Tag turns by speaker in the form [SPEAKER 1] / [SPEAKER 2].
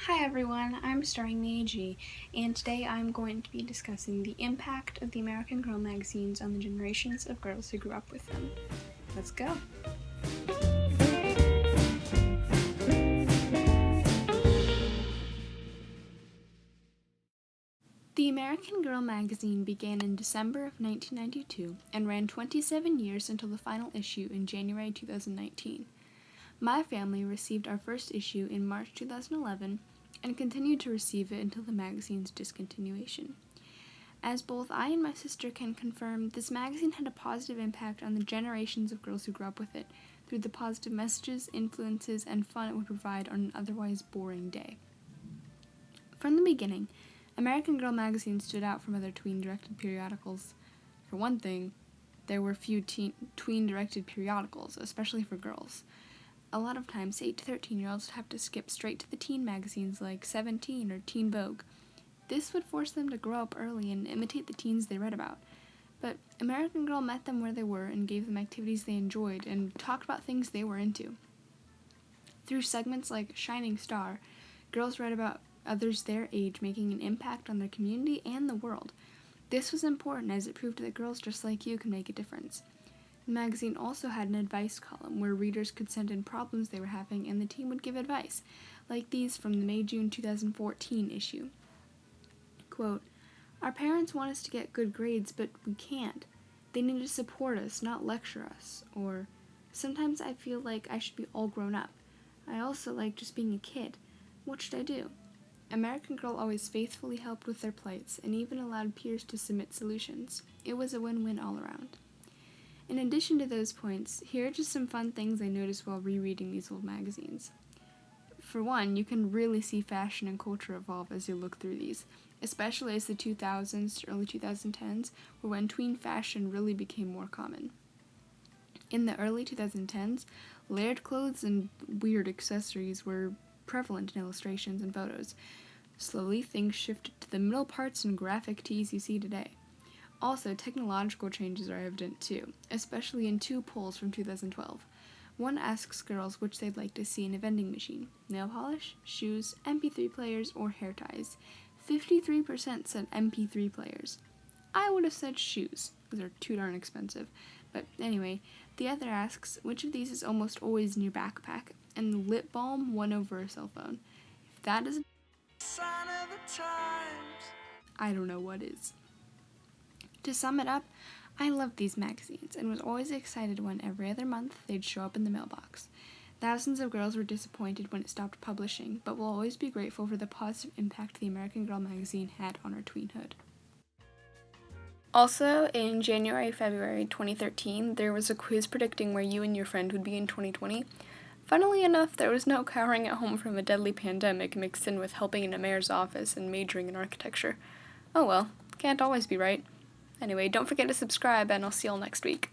[SPEAKER 1] Hi everyone, I'm starring the AG, and today I'm going to be discussing the impact of the American Girl magazines on the generations of girls who grew up with them. Let's go! The American Girl magazine began in December of 1992 and ran 27 years until the final issue in January 2019. My family received our first issue in March 2011 and continued to receive it until the magazine's discontinuation. As both I and my sister can confirm, this magazine had a positive impact on the generations of girls who grew up with it through the positive messages, influences, and fun it would provide on an otherwise boring day. From the beginning, American Girl magazine stood out from other tween-directed periodicals. For one thing, there were few tween-directed periodicals, especially for girls. A lot of times, 8 to 13-year-olds would have to skip straight to the teen magazines like Seventeen or Teen Vogue. This would force them to grow up early and imitate the teens they read about. But American Girl met them where they were and gave them activities they enjoyed and talked about things they were into. Through segments like Shining Star, girls read about others their age making an impact on their community and the world. This was important as it proved that girls just like you can make a difference. The magazine also had an advice column where readers could send in problems they were having and the team would give advice, like these from the May-June 2014 issue. Quote, "Our parents want us to get good grades, but we can't. They need to support us, not lecture us." Or, "Sometimes I feel like I should be all grown up. I also like just being a kid. What should I do?" American Girl always faithfully helped with their plights and even allowed peers to submit solutions. It was a win-win all around. In addition to those points, here are just some fun things I noticed while rereading these old magazines. For one, you can really see fashion and culture evolve as you look through these, especially as the 2000s to early 2010s were when tween fashion really became more common. In the early 2010s, layered clothes and weird accessories were prevalent in illustrations and photos. Slowly, things shifted to the middle parts and graphic tees you see today. Also, technological changes are evident too, especially in two polls from 2012. One asks girls which they'd like to see in a vending machine: nail polish, shoes, MP3 players, or hair ties. 53% said MP3 players. I would have said shoes, because they're too darn expensive. But anyway, the other asks which of these is almost always in your backpack, and lip balm won over a cell phone. If that isn't a sign of the times, I don't know what is. To sum it up, I loved these magazines and was always excited when every other month they'd show up in the mailbox. Thousands of girls were disappointed when it stopped publishing, but will always be grateful for the positive impact the American Girl magazine had on our tweenhood. Also, in January-February 2013, there was a quiz predicting where you and your friend would be in 2020. Funnily enough, there was no cowering at home from a deadly pandemic mixed in with helping in a mayor's office and majoring in architecture. Oh well, can't always be right. Anyway, don't forget to subscribe, and I'll see y'all next week.